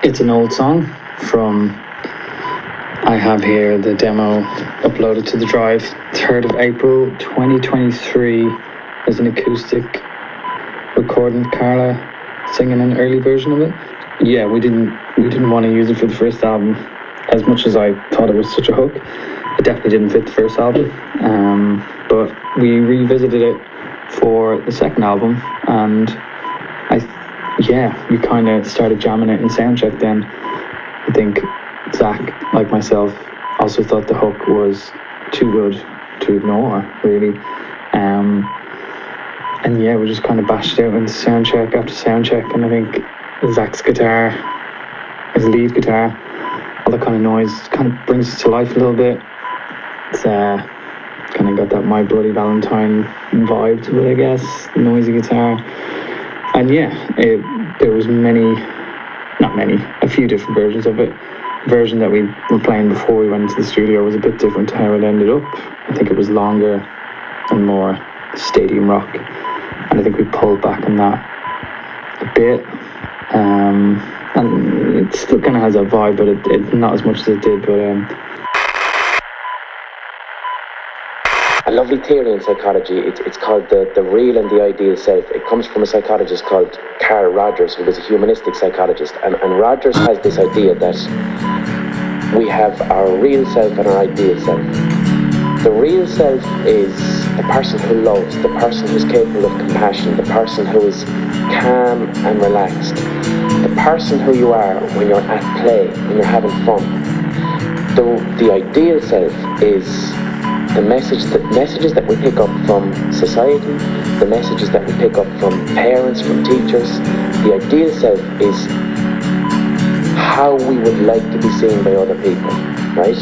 It's an old song from, I have here the demo uploaded to the drive, 3rd of April 2023. There's an acoustic recording of Carla singing an early version of it. Yeah, we didn't want to use it for the first album. As much as I thought it was such a hook, it definitely didn't fit the first album. But we revisited it for the second album, and we kind of started jamming it in soundcheck then. I think Zach, like myself, also thought the hook was too good to ignore, really. And yeah, we just kind of bashed it out in soundcheck after soundcheck, and I think Zach's guitar, his lead guitar, all that kind of noise kind of brings it to life a little bit. It's kind of got that My Bloody Valentine vibe to it, I guess, noisy guitar. And yeah, there was a few different versions of it. The version that we were playing before we went into the studio was a bit different to how it ended up. I think it was longer and more stadium rock, and I think we pulled back on that a bit. And it still kind of has a vibe, but it not as much as it did. But a lovely theory in psychology. It's called the real and the ideal self. It comes from a psychologist called Carl Rogers, who was a humanistic psychologist. And Rogers has this idea that we have our real self and our ideal self. The real self is the person who loves, the person who's capable of compassion, the person who is calm and relaxed, the person who you are when you're at play, when you're having fun. The ideal self is the messages that we pick up from society, the messages that we pick up from parents, from teachers. The ideal self is how we would like to be seen by other people, right?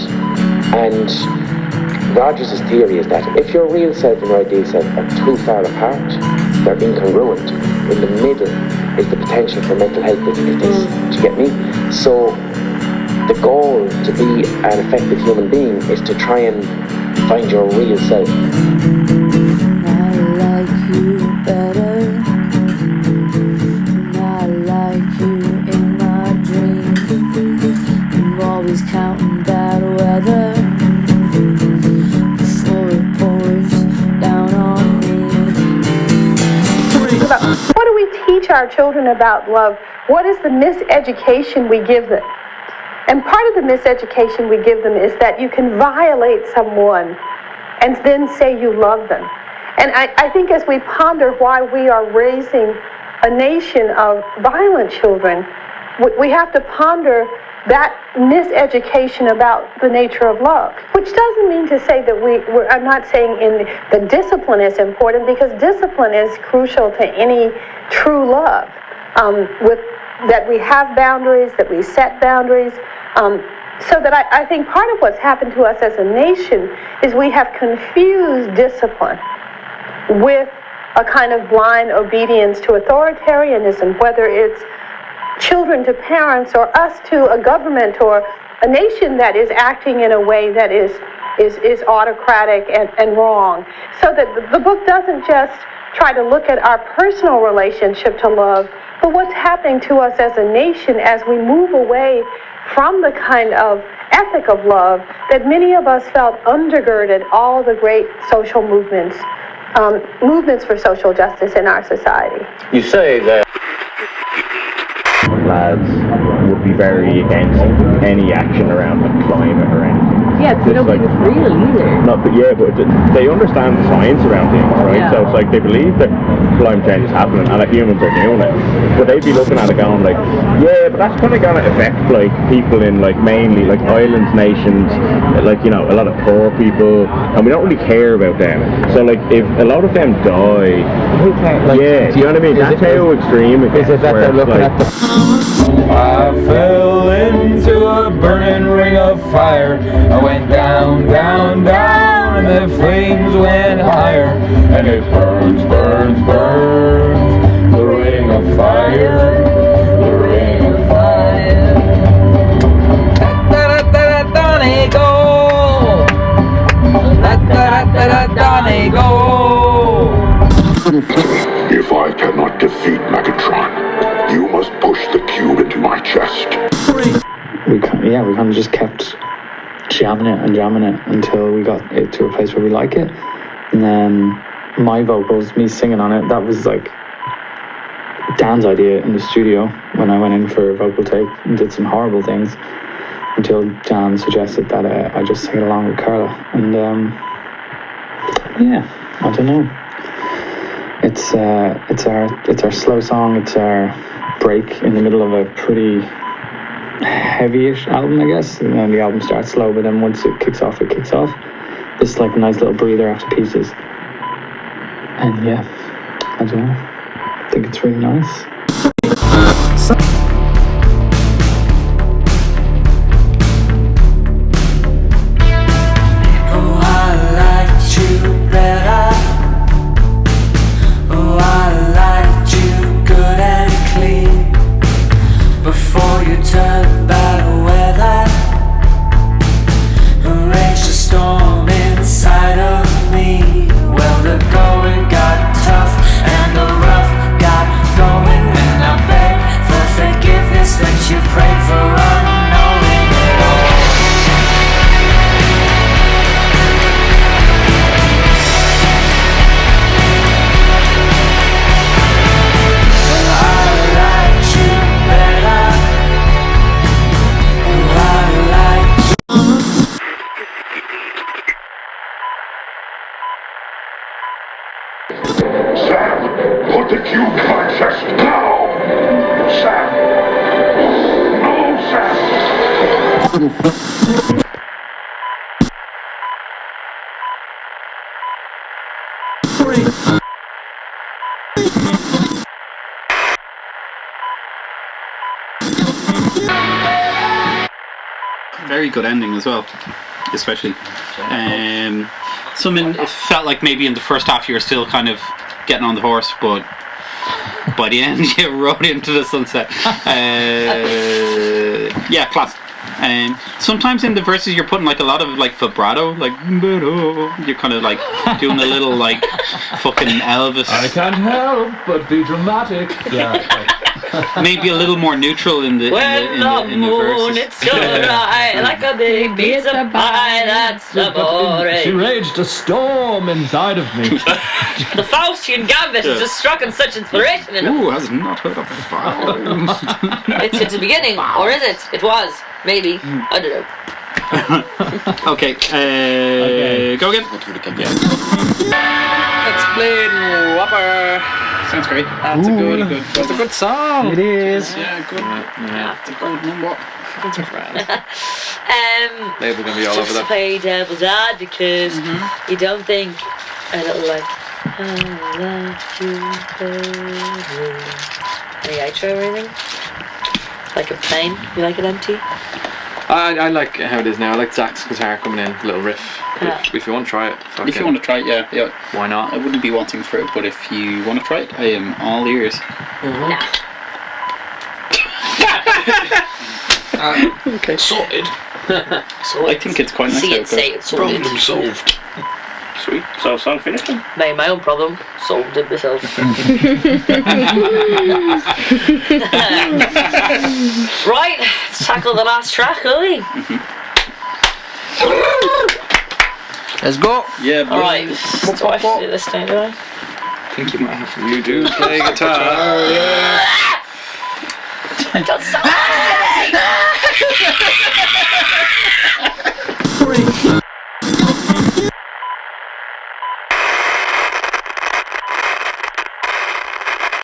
And Rogers' theory is that if your real self and your ideal self are too far apart, they're incongruent. In the middle is the potential for mental health difficulties. Do you get me? So the goal to be an effective human being is to try and find your real self. I like you better. I like you in my dreams. I'm always counting bad weather before it pours down on me. What do we teach our children about love? What is the miseducation we give them? And part of the miseducation we give them is that you can violate someone and then say you love them. And I think as we ponder why we are raising a nation of violent children, we have to ponder that miseducation about the nature of love, which doesn't mean to say that I'm not saying the discipline is important, because discipline is crucial to any true love. That we have boundaries, that we set boundaries, so that I think part of what's happened to us as a nation is we have confused discipline with a kind of blind obedience to authoritarianism, whether it's children to parents or us to a government or a nation that is acting in a way that is autocratic and wrong. So that the book doesn't just try to look at our personal relationship to love, but what's happening to us as a nation as we move away from the kind of ethic of love that many of us felt undergirded all the great social movements for social justice in our society. You say that lads would be very against any action around the climate or anything. Yeah, they don't believe it's real either. Not, but yeah, but they understand the science around things, right? Yeah. So it's like they believe that climate change is happening and that humans are doing it. But they'd be looking at it going like, yeah, but that's kind of going to affect like people in like mainly like island nations, like, you know, a lot of poor people, and we don't really care about them. So like if a lot of them die, Like, yeah, do you know what I mean? That's how extreme it gets. Is it that they're looking at the... I fell into a burning ring of fire. I went down, down, down, and the flames went higher. And it burns, burns, burns, the ring of fire, the ring of fire. Da-da-da-da-da-da, go! Da-da-da-da-da-da, go! If I cannot defeat Megatron, you must push the cube into my chest. We kind of just kept jamming it until we got it to a place where we like it. And then my vocals, me singing on it, that was like Dan's idea in the studio when I went in for a vocal take and did some horrible things until Dan suggested that I just sing it along with Carla. And yeah, I don't know. It's our slow song. It's our break in the middle of a pretty heavy-ish album, I guess. And then the album starts slow, but then once it kicks off, it kicks off. It's like a nice little breather after Pieces. And yeah, I don't know. I think it's really nice. Sam, put the cube in my chest now! Sam! No, Sam! Very good ending as well, especially. Something it felt like maybe in the first half you were still kind of getting on the horse, but by the end you rode into the sunset. Yeah, class. Sometimes in the verses you're putting like a lot of like vibrato, like you're kind of like doing a little like fucking Elvis. I can't help but be dramatic. Yeah. Maybe a little more neutral in the in the verses. It's so right, like a big pizza pie. That's boring. She raged a storm inside of me. The Faustian gambit has just struck in such inspiration. Ooh, has not heard of Faust. It's the beginning, or is it? It was. Maybe. I don't know. Okay, go again. Explain Whopper. Sounds great. That's That's a good song. It is. Yeah, good. Yeah, it's a good number. It's a friend. Label gonna be all just over to that. play devil's advocate, you don't think a little like I like you better. Any outro or anything? Like a plane? You like it empty? I like how it is now. I like Zach's guitar coming in, a little riff. If you want to try it, If you want to try it, yeah. why not? I wouldn't be wanting for it, but if you want to try it, I am all ears. Okay. Sorted. I think it's quite nice. See it, say it, sorted. Problem solved. Sweet. So song finished then? Made my own problem, solved it myself. Right, let's tackle the last track, shall we? Let's go. Yeah, but Alright, do I have to do this now, do I? I think you might have to. You do play guitar. Don't stop!